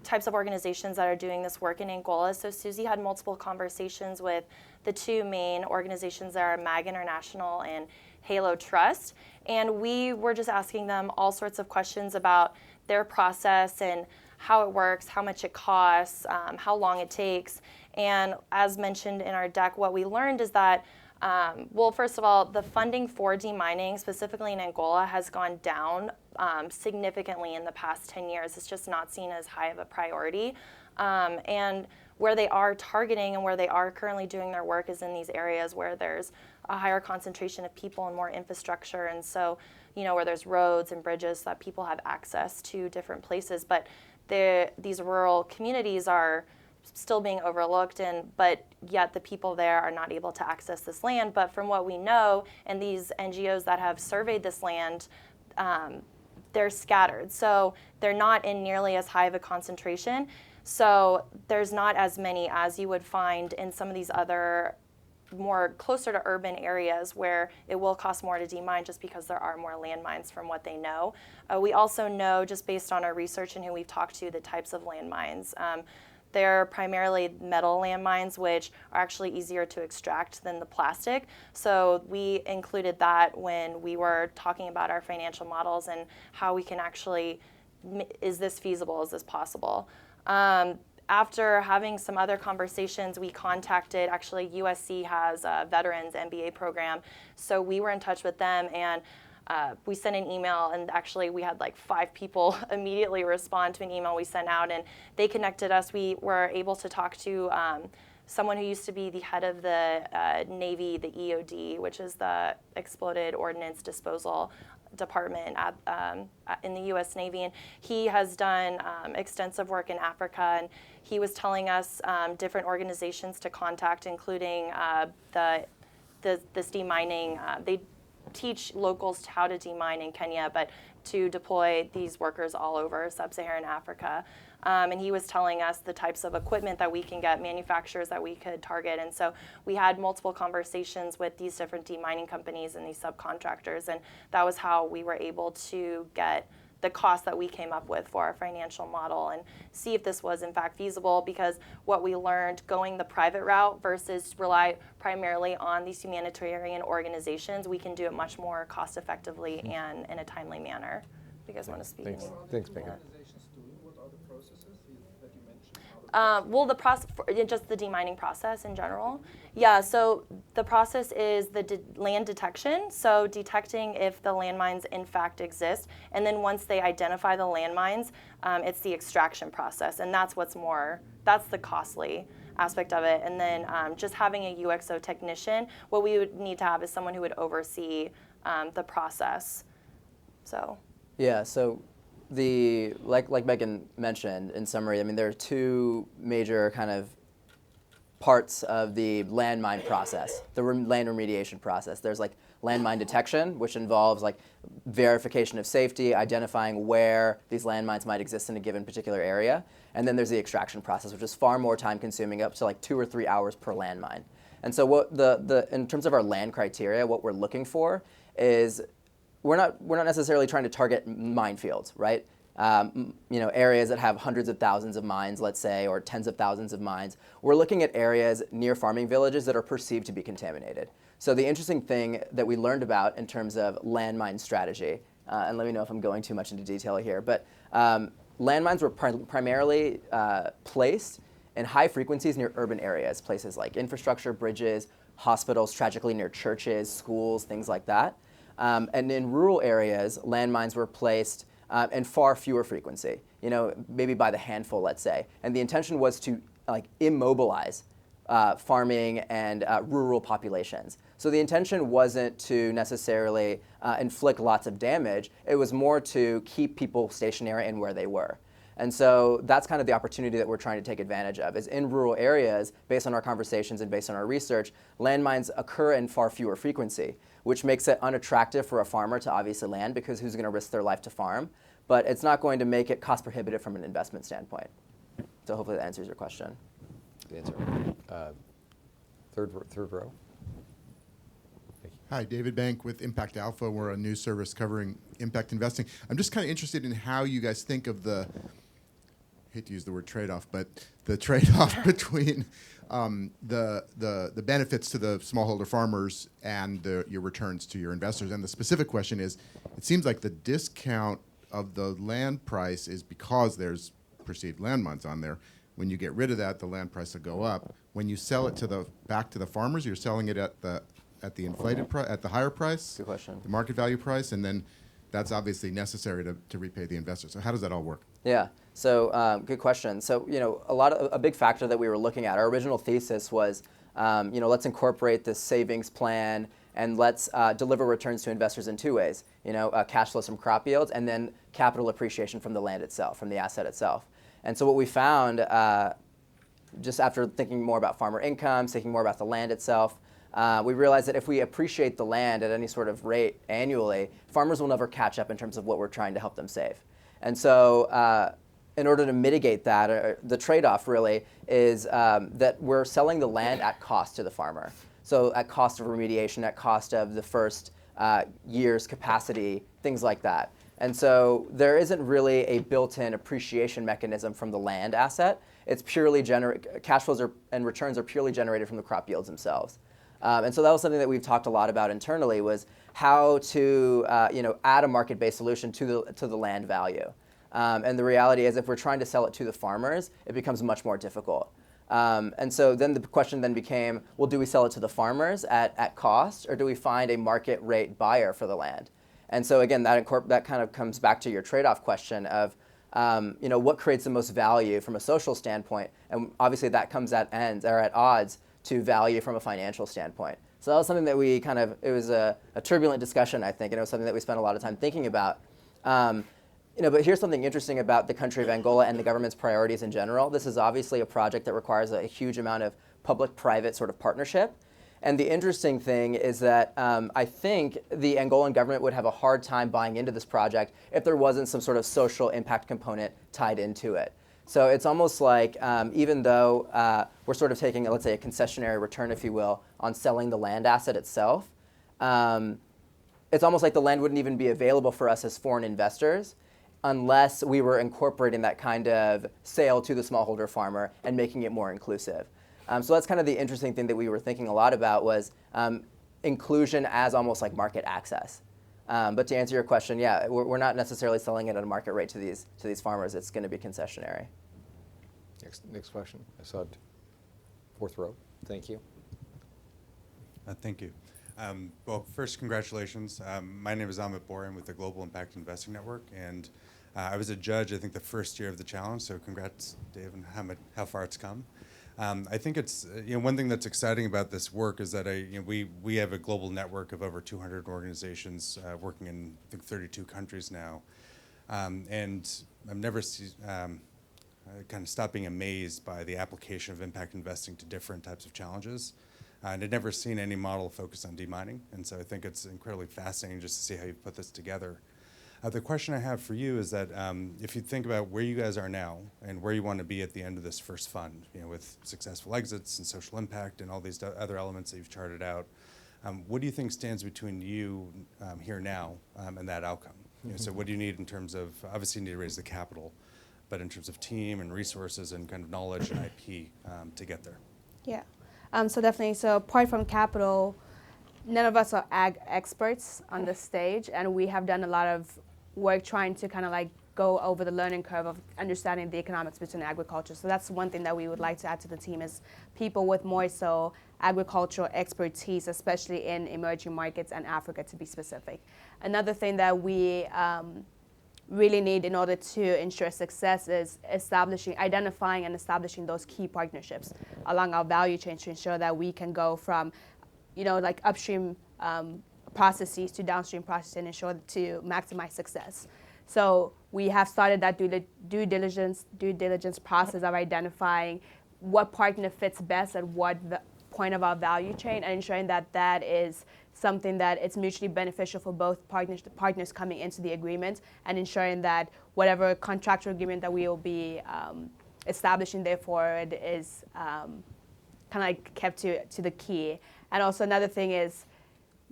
types of organizations that are doing this work in Angola. So Susie had multiple conversations with the 2 main organizations that are MAG International and Halo Trust, and we were just asking them all sorts of questions about their process and how it works, how much it costs, how long it takes. And as mentioned in our deck, what we learned is that, well, first of all, the funding for demining, specifically in Angola, has gone down significantly in the past 10 years. It's just not seen as high of a priority. And where they are targeting and where they are currently doing their work is in these areas where there's a higher concentration of people and more infrastructure. And so, where there's roads and bridges so that people have access to different places. But these rural communities are still being overlooked, but yet the people there are not able to access this land. But from what we know, and these NGOs that have surveyed this land, they're scattered. So they're not in nearly as high of a concentration. So there's not as many as you would find in some of these other more closer to urban areas where it will cost more to demine just because there are more landmines from what they know. We also know, just based on our research and who we've talked to, the types of landmines. They're primarily metal landmines, which are actually easier to extract than the plastic. So we included that when we were talking about our financial models and how we can actually, is this feasible, is this possible? After having some other conversations, we contacted, actually USC has a Veterans MBA program, so we were in touch with them, and we sent an email, and actually we had like 5 people immediately respond to an email we sent out, and they connected us. We were able to talk to someone who used to be the head of the Navy, the EOD, which is the Exploded Ordnance Disposal Department in the U.S. Navy, and he has done extensive work in Africa, and he was telling us different organizations to contact, including this demining. They teach locals how to demine in Kenya, but to deploy these workers all over sub-Saharan Africa. And he was telling us the types of equipment that we can get, manufacturers that we could target. And so we had multiple conversations with these different demining companies and these subcontractors, and that was how we were able to get the cost that we came up with for our financial model and see if this was in fact feasible, because what we learned going the private route versus rely primarily on these humanitarian organizations, we can do it much more cost effectively and in a timely manner. You guys want to speak? Thanks, Megan. Well, the process, just the demining process in general. Yeah, so the process is the land detection, so detecting if the landmines in fact exist, and then once they identify the landmines, it's the extraction process, and that's that's the costly aspect of it. And then just having a UXO technician, what we would need to have is someone who would oversee the process. So. Yeah, so like Megan mentioned, in summary, I mean, there are two major kind of parts of the landmine process, the land remediation process. There's like landmine detection, which involves like verification of safety, identifying where these landmines might exist in a given particular area. And then there's the extraction process, which is far more time consuming, up to like 2 or 3 hours per landmine. And so what in terms of our land criteria, what we're looking for is we're not necessarily trying to target minefields, right? Areas that have hundreds of thousands of mines, let's say, or tens of thousands of mines. We're looking at areas near farming villages that are perceived to be contaminated. So the interesting thing that we learned about in terms of landmine strategy, and let me know if I'm going too much into detail here, but landmines were primarily placed in high frequencies near urban areas, places like infrastructure, bridges, hospitals, tragically near churches, schools, things like that. And in rural areas, landmines were placed in far fewer frequency, maybe by the handful, let's say. And the intention was to immobilize farming and rural populations. So the intention wasn't to necessarily inflict lots of damage. It was more to keep people stationary and where they were. And so that's kind of the opportunity that we're trying to take advantage of, is in rural areas, based on our conversations and based on our research, landmines occur in far fewer frequency, which makes it unattractive for a farmer to obviously land, because who's going to risk their life to farm? But it's not going to make it cost prohibitive from an investment standpoint. So hopefully that answers your question. Good answer. Third row. Hi, David Bank with Impact Alpha. We're a news service covering impact investing. I'm just kind of interested in how you guys think of I hate to use the word trade-off, but the trade-off between the benefits to the smallholder farmers and your returns to your investors. And the specific question is, it seems like the discount of the land price is because there's perceived landmines on there. When you get rid of that, the land price will go up. When you sell it back to the farmers, you're selling it at the inflated price, at the higher price. Good question. The market value price, and then that's obviously necessary to repay the investor. So how does that all work? Yeah. So good question. So a big factor that we were looking at. Our original thesis was, let's incorporate this savings plan and let's deliver returns to investors in two ways. Cash flows from crop yields, and then capital appreciation from the land itself, from the asset itself. And so what we found, just after thinking more about farmer incomes, thinking more about the land itself, we realized that if we appreciate the land at any sort of rate annually, farmers will never catch up in terms of what we're trying to help them save. And so in order to mitigate that, the trade-off really is that we're selling the land at cost to the farmer. So at cost of remediation, at cost of the first year's capacity, things like that. And so there isn't really a built-in appreciation mechanism from the land asset. It's purely cash flows and returns are purely generated from the crop yields themselves. And so that was something that we've talked a lot about internally, was how to add a market-based solution to the land value. And the reality is, if we're trying to sell it to the farmers, it becomes much more difficult. And so then the question then became, well, do we sell it to the farmers at cost, or do we find a market rate buyer for the land? And so again, that kind of comes back to your trade-off question of, what creates the most value from a social standpoint, and obviously that comes at odds to value from a financial standpoint. So that was something that it was a turbulent discussion, I think, and it was something that we spent a lot of time thinking about. But here's something interesting about the country of Angola and the government's priorities in general. This is obviously a project that requires a huge amount of public-private sort of partnership. And the interesting thing is that I think the Angolan government would have a hard time buying into this project if there wasn't some sort of social impact component tied into it. So it's almost like even though we're sort of taking, let's say, a concessionary return, if you will, on selling the land asset itself, it's almost like the land wouldn't even be available for us as foreign investors unless we were incorporating that kind of sale to the smallholder farmer and making it more inclusive. So that's kind of the interesting thing that we were thinking a lot about was inclusion as almost like market access. But to answer your question, yeah, we're not necessarily selling it at a market rate to these farmers. It's going to be concessionary. Next question. I saw it. Fourth row. Thank you. Thank you. Well, first, congratulations. My name is Amit Boran with the Global Impact Investing Network, and I was a judge, I think, the first year of the challenge, so congrats, Dave, on how far it's come. I think it's, one thing that's exciting about this work is that we have a global network of over 200 organizations working in, I think, 32 countries now. And I've never kind of stopped being amazed by the application of impact investing to different types of challenges. And I'd never seen any model focused on demining, and so I think it's incredibly fascinating just to see how you put this together. The question I have for you is that if you think about where you guys are now and where you want to be at the end of this first fund, with successful exits and social impact and all these other elements that you've charted out, what do you think stands between you here now and that outcome? So what do you need in terms of, obviously you need to raise the capital, but in terms of team and resources and kind of knowledge and IP to get there? Yeah. So definitely, so apart from capital, none of us are ag experts on the stage, and we have done a lot of work trying to kind of like go over the learning curve of understanding the economics between agriculture. So that's one thing that we would like to add to the team is people with more so agricultural expertise, especially in emerging markets and Africa, to be specific. Another thing that we really need in order to ensure success is identifying and establishing those key partnerships along our value chain to ensure that we can go from, like upstream processes to downstream processes and ensure to maximize success. So we have started that due diligence process of identifying what partner fits best at what point of our value chain and ensuring that that is something that it's mutually beneficial for both partners coming into the agreement, and ensuring that whatever contractual agreement that we will be establishing therefore it is kind of like kept to the key. And also another thing is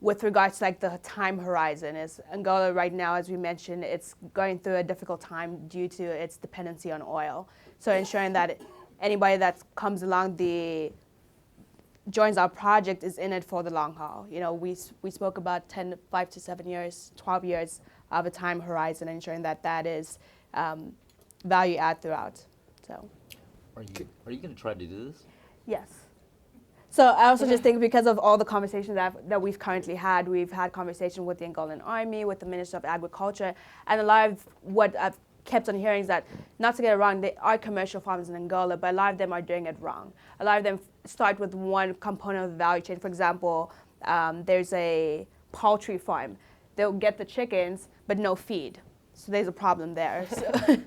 with regards to like the time horizon is Angola right now, as we mentioned, it's going through a difficult time due to its dependency on oil. So ensuring that anybody that comes along joins our project is in it for the long haul. We spoke about 5 to 7 years, 12 years of a time horizon, ensuring that that is value add throughout. So, Are you going to try to do this? yes. So I also just think because of all the conversations that we've currently had, we've had conversations with the Angolan Army, with the Minister of Agriculture, and a lot of what I've kept on hearing is that, not to get it wrong, there are commercial farmers in Angola, but a lot of them are doing it wrong. A lot of them start with one component of the value chain. For example, there's a poultry farm. They'll get the chickens, but no feed. So there's a problem there. So,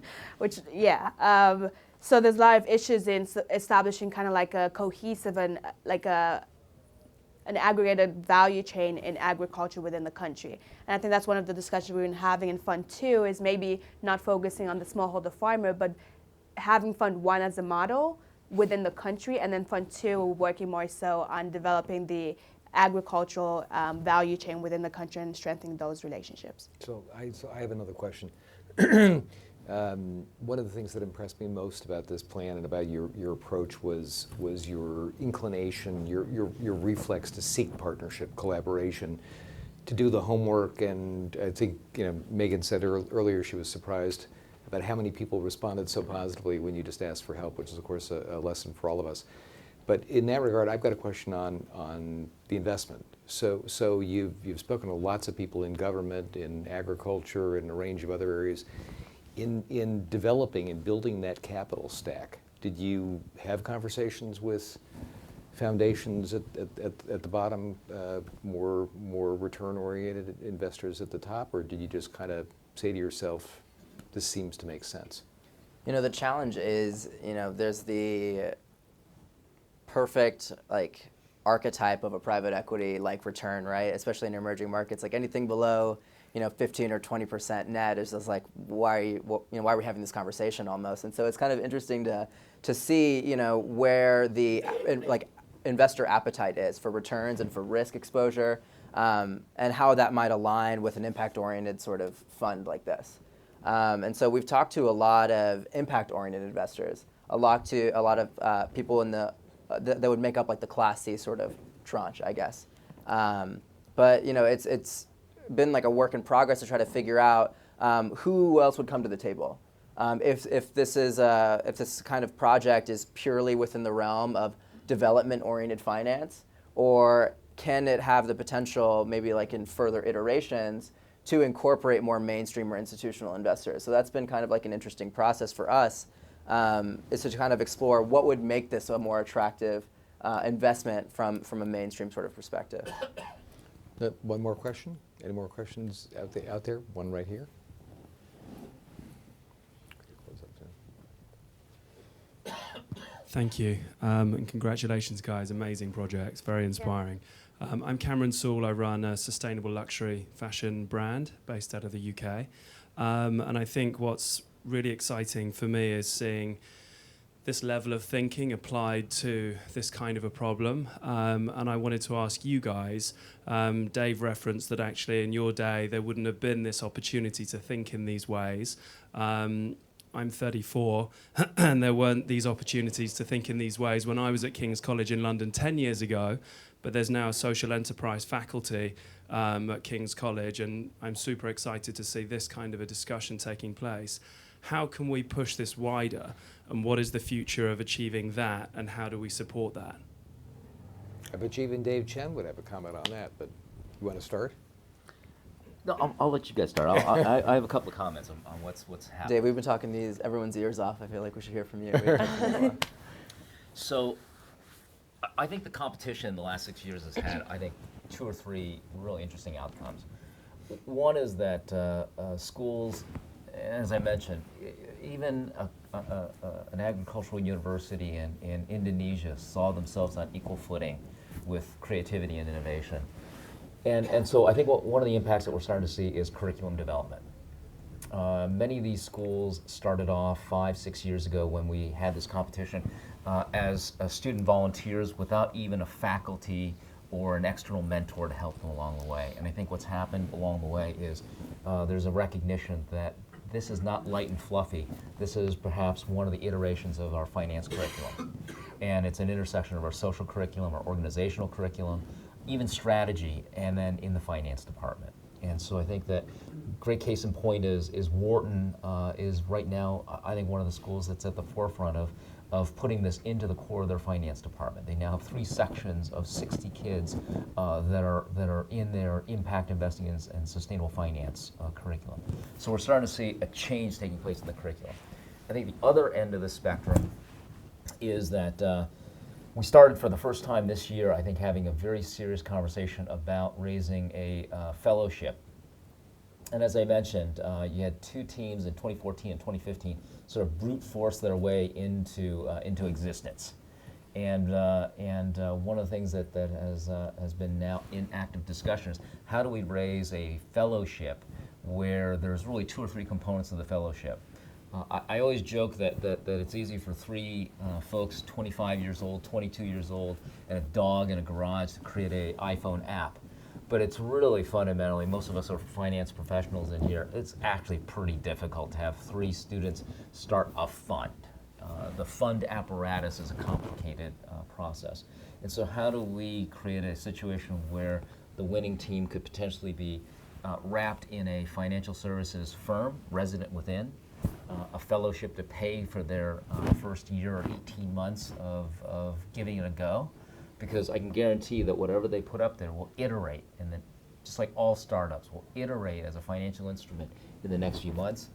so there's a lot of issues in establishing kind of like a cohesive and like an aggregated value chain in agriculture within the country. And I think that's one of the discussions we've been having in Fund 2 is maybe not focusing on the smallholder farmer, but having Fund 1 as a model within the country, and then Fund 2 working more so on developing the agricultural value chain within the country and strengthening those relationships. So I have another question. One of the things that impressed me most about this plan and about your approach was your inclination, your reflex to seek partnership, collaboration, to do the homework. And I think Megan said earlier she was surprised about how many people responded so positively when you just asked for help, which is of course a lesson for all of us. But in that regard, I've got a question on the investment. So you've spoken to lots of people in government, in agriculture, and a range of other areas. In developing and building that capital stack, did you have conversations with foundations at the bottom, more return-oriented investors at the top, or did you just kind of say to yourself, this seems to make sense? The challenge is, there's the perfect archetype of a private equity return, right? Especially in emerging markets, anything below 15 or 20% net is just like, why are we having this conversation almost? And so it's kind of interesting to see, where the investor appetite is for returns and for risk exposure, and how that might align with an impact-oriented sort of fund like this. And so we've talked to a lot of impact-oriented investors, a lot of people in the that would make up like the Class C sort of tranche, I guess. But it's been like a work in progress to try to figure out who else would come to the table. If this kind of project is purely within the realm of development-oriented finance, or can it have the potential, maybe like in further iterations, to incorporate more mainstream or institutional investors? So that's been kind of like an interesting process for us, is to kind of explore what would make this a more attractive investment from a mainstream sort of perspective. One more question? Any more questions out there? One right here. Thank you, and congratulations, guys. Amazing projects, very inspiring. I'm Cameron Sewell. I run a sustainable luxury fashion brand based out of the UK. And I think what's really exciting for me is seeing this level of thinking applied to this kind of a problem. And I wanted to ask you guys, Dave referenced that actually in your day there wouldn't have been this opportunity to think in these ways. I'm 34, and there weren't these opportunities to think in these ways when I was at King's College in London 10 years ago, but there's now a social enterprise faculty at King's College, and I'm super excited to see this kind of a discussion taking place. How can we push this wider, and what is the future of achieving that, and how do we support that? I bet you even Dave Chen would have a comment on that, but you want to start? No, I'll let you guys start. I have a couple of comments on what's happening. Dave, we've been talking everyone's ears off. I feel like we should hear from you. So I think the competition in the last 6 years has had, I think, 2 or 3 really interesting outcomes. One is that schools, as I mentioned, even an agricultural university in Indonesia saw themselves on equal footing with creativity and innovation. And so I think one of the impacts that we're starting to see is curriculum development. Many of these schools started off 5-6 years ago when we had this competition as student volunteers without even a faculty or an external mentor to help them along the way. And I think what's happened along the way is there's a recognition that this is not light and fluffy. This is perhaps one of the iterations of our finance curriculum. And it's an intersection of our social curriculum, our organizational curriculum, even strategy, and then in the finance department. And so I think that great case in point is Wharton is right now, I think, one of the schools that's at the forefront of putting this into the core of their finance department. They now have 3 sections of 60 kids that are in their impact investing and sustainable finance curriculum. So we're starting to see a change taking place in the curriculum. I think the other end of the spectrum is that we started for the first time this year, I think, having a very serious conversation about raising a fellowship. And as I mentioned, you had 2 teams in 2014 and 2015 sort of brute force their way into existence. And one of the things that has been now in active discussion is how do we raise a fellowship where there's really 2 or 3 components of the fellowship. I always joke that it's easy for 3 folks, 25 years old, 22 years old, and a dog in a garage to create an iPhone app. But it's really fundamentally, most of us are finance professionals in here, it's actually pretty difficult to have 3 students start a fund. The fund apparatus is a complicated process. And so how do we create a situation where the winning team could potentially be wrapped in a financial services firm, resident within, a fellowship to pay for their first year or 18 months of giving it a go, because I can guarantee that whatever they put up there will iterate, and then just like all startups will iterate as a financial instrument in the next few months,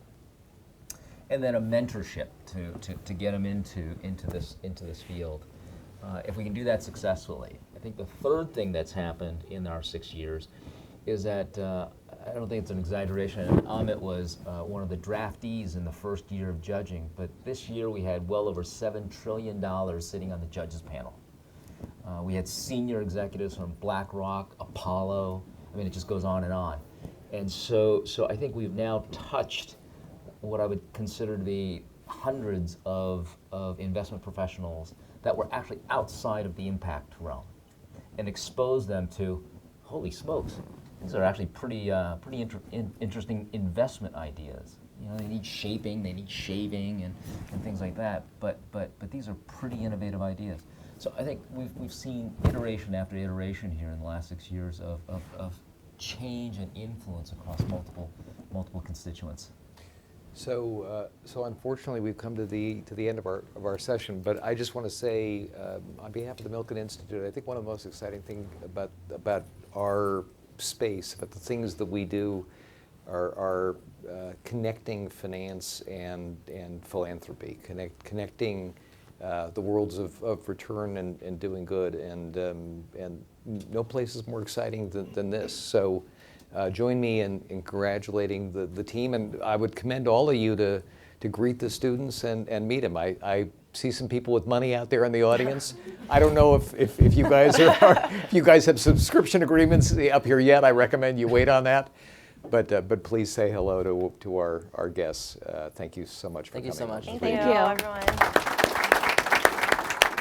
and then a mentorship to get them into this field. If we can do that successfully, I think the third thing that's happened in our 6 years is that I don't think it's an exaggeration. Amit was one of the draftees in the first year of judging, but this year we had well over $7 trillion sitting on the judges panel. We had senior executives from BlackRock, Apollo, I mean, it just goes on. And so I think we've now touched what I would consider to be hundreds of investment professionals that were actually outside of the impact realm, and exposed them to, holy smokes, these are actually pretty interesting investment ideas. You know, they need shaping, they need shaving, and things like that. But these are pretty innovative ideas. So I think we've seen iteration after iteration here in the last 6 years of change and influence across multiple constituents. So unfortunately, we've come to the end of our session. But I just want to say, on behalf of the Milken Institute, I think one of the most exciting things about our space, about the things that we do, are connecting finance and philanthropy, connecting the worlds of return and doing good, and no place is more exciting than this. So join me in congratulating the team, and I would commend all of you to greet the students and meet them. I see some people with money out there in the audience. I don't know if you guys if you guys have subscription agreements up here yet. I recommend you wait on that. But please say hello to our guests. Thank you so much for coming. Thank you so much. Thank you, everyone.